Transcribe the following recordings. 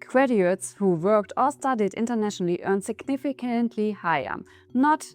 Graduates who worked or studied internationally earn significantly higher, not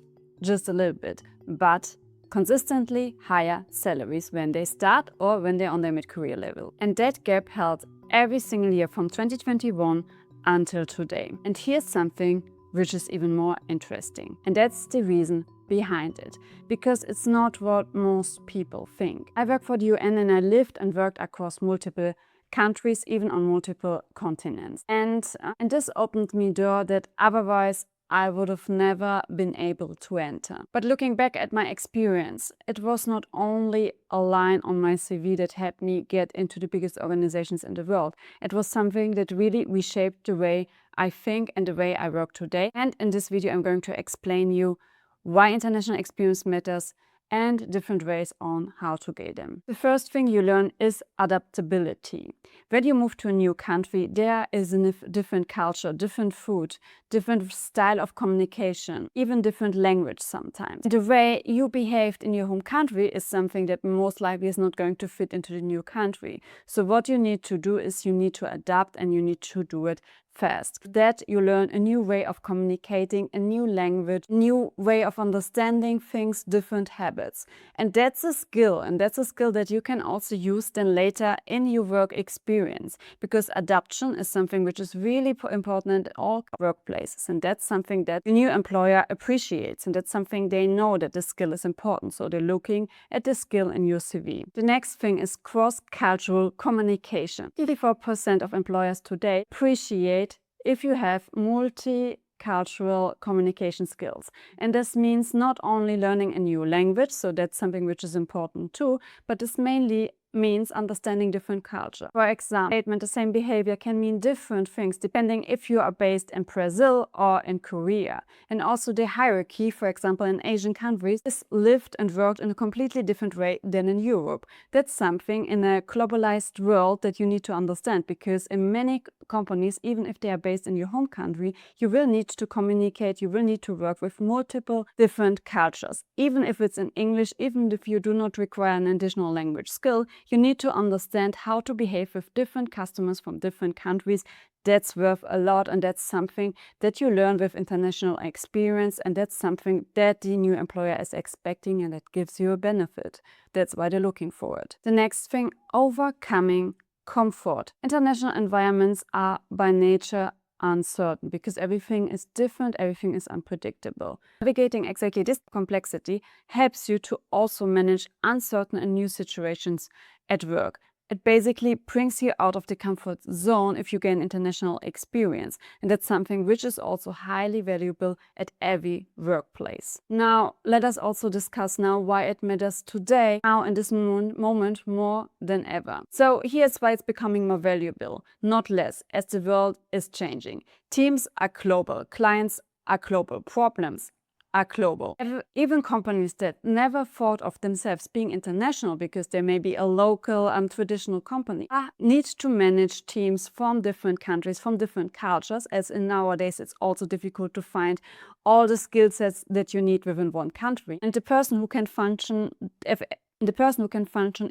just a little bit, but consistently higher salaries when they start or when they're on their mid-career level. And that gap held every single year from 2021 until today. And here's something which is even more interesting. And that's the reason behind it, because it's not what most people think. I work for the UN and I lived and worked across multiple countries, even on multiple continents. And this opened me a door that otherwise I would have never been able to enter. But looking back at my experience, it was not only a line on my CV that helped me get into the biggest organizations in the world. It was something that really reshaped the way I think and the way I work today. And in this video, I'm going to explain you why international experience matters and different ways on how to gain them. The first thing you learn is adaptability. When you move to a new country, there is a different culture, different food, different style of communication, even different language sometimes. The way you behaved in your home country is something that most likely is not going to fit into the new country. So what you need to do is you need to adapt, and you need to do it fast. That you learn a new way of communicating, a new language, new way of understanding things, different habits. And that's a skill, that you can also use then later in your work experience, because adaptation is something which is really important in all workplaces, and that's something that the new employer appreciates, and that's something they know that the skill is important, so they're looking at the skill in your CV. The next thing is cross-cultural communication. 54% of employers today appreciate if you have multicultural communication skills. And this means not only learning a new language, so that's something which is important too, but this mainly means understanding different culture. For example, the same behavior can mean different things depending if you are based in Brazil or in Korea. And also the hierarchy, for example, in Asian countries, is lived and worked in a completely different way than in Europe. That's something in a globalized world that you need to understand, because in many companies, even if they are based in your home country, you will need to communicate, you will need to work with multiple different cultures. Even if it's in English, even if you do not require an additional language skill, you need to understand how to behave with different customers from different countries. That's worth a lot, and that's something that you learn with international experience, and that's something that the new employer is expecting, and that gives you a benefit. That's why they're looking for it. The next thing, overcoming comfort. International environments are by nature uncertain, because everything is different, everything is unpredictable. Navigating exactly this complexity helps you to also manage uncertain and new situations at work. It basically brings you out of the comfort zone if you gain international experience. And that's something which is also highly valuable at every workplace. Now, let us also discuss now why it matters today, now in this moment more than ever. So here's why it's becoming more valuable, not less, as the world is changing. Teams are global, clients are global, problems are global. Even companies that never thought of themselves being international because they may be a local and traditional company need to manage teams from different countries, from different cultures, as in nowadays it's also difficult to find all the skill sets that you need within one country. And the person who can function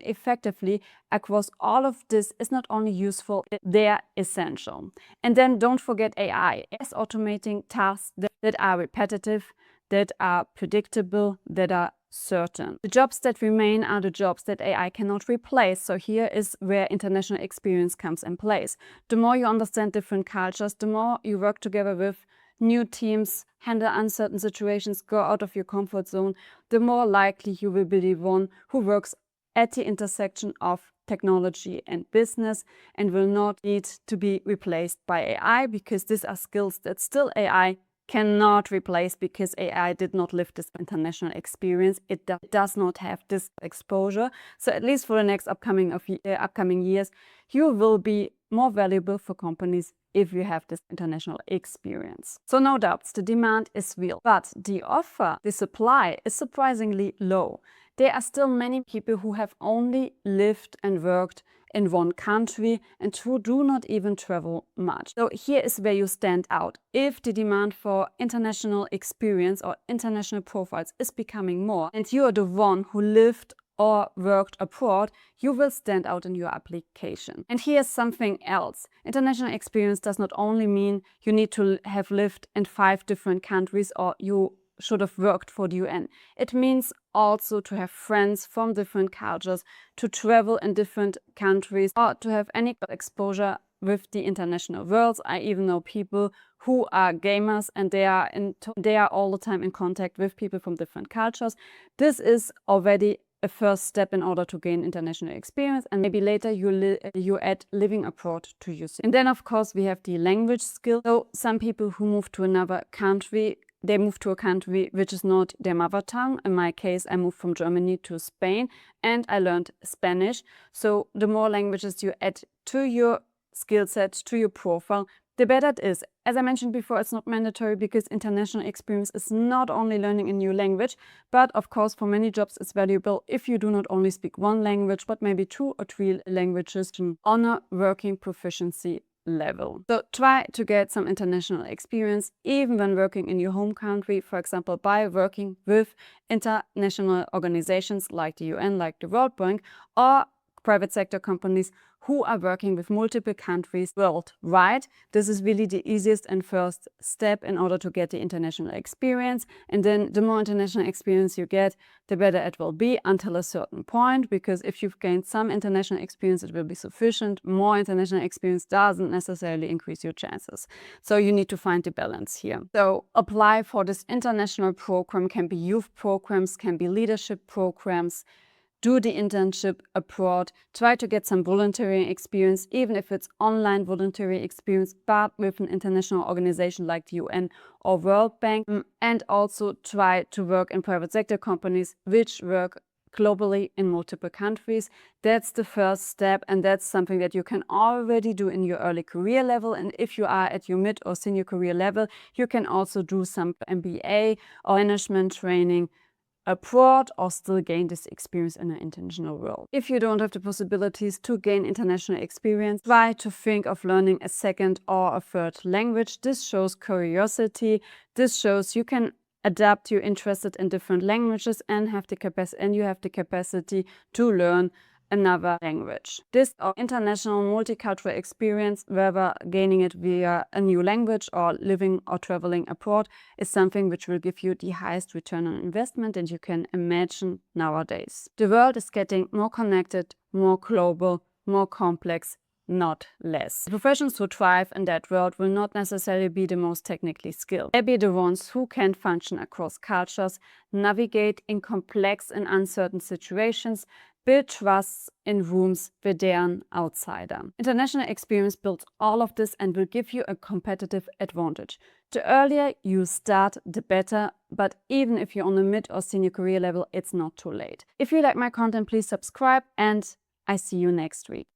effectively across all of this is not only useful, they're essential. And then don't forget AI as automating tasks that are repetitive, that are predictable, that are certain. The jobs that remain are the jobs that AI cannot replace. So here is where international experience comes in place. The more you understand different cultures, the more you work together with new teams, handle uncertain situations, go out of your comfort zone, the more likely you will be the one who works at the intersection of technology and business and will not need to be replaced by AI, because these are skills that still AI cannot replace, because AI did not live this international experience. It does not have this exposure. So at least for the next upcoming years, you will be more valuable for companies if you have this international experience. So no doubts, the demand is real, but the offer, the supply is surprisingly low. There are still many people who have only lived and worked in one country and who do not even travel much. So here is where you stand out. If the demand for international experience or international profiles is becoming more, and you are the one who lived or worked abroad, you will stand out in your application. And here's something else. International experience does not only mean you need to have lived in 5 different countries or you should have worked for the UN. It means also to have friends from different cultures, to travel in different countries, or to have any exposure with the international world. I even know people who are gamers and they are all the time in contact with people from different cultures. This is already a first step in order to gain international experience, and maybe later you add living abroad to your CV. And then of course we have the language skill. So some people who move to another country, they move to a country which is not their mother tongue. In my case, I moved from Germany to Spain and I learned Spanish. So the more languages you add to your skill set, to your profile, the better it is. As I mentioned before, it's not mandatory because international experience is not only learning a new language, but of course for many jobs it's valuable if you do not only speak one language, but maybe 2 or 3 languages on a working proficiency level. So try to get some international experience even when working in your home country, for example, by working with international organizations like the UN, like the World Bank, or private sector companies who are working with multiple countries worldwide. This is really the easiest and first step in order to get the international experience. And then the more international experience you get, the better it will be until a certain point, because if you've gained some international experience, it will be sufficient. More international experience doesn't necessarily increase your chances. So you need to find the balance here. So apply for this international program, can be youth programs, can be leadership programs. Do the internship abroad, try to get some volunteering experience, even if it's online volunteering experience, but with an international organization like the UN or World Bank. And also try to work in private sector companies which work globally in multiple countries. That's the first step, and that's something that you can already do in your early career level. And if you are at your mid or senior career level, you can also do some MBA or management training abroad or still gain this experience in an international world. If you don't have the possibilities to gain international experience, try to think of learning a second or a third language. This shows curiosity. This shows you can adapt, you're interested in different languages and you have the capacity to learn another language. This international multicultural experience, whether gaining it via a new language or living or traveling abroad, is something which will give you the highest return on investment that you can imagine nowadays. The world is getting more connected, more global, more complex, not less. The professions who thrive in that world will not necessarily be the most technically skilled. They'll be the ones who can function across cultures, navigate in complex and uncertain situations, build trusts in rooms with an outsider. International experience builds all of this and will give you a competitive advantage. The earlier you start, the better, but even if you're on the mid or senior career level, it's not too late. If you like my content, please subscribe and I see you next week.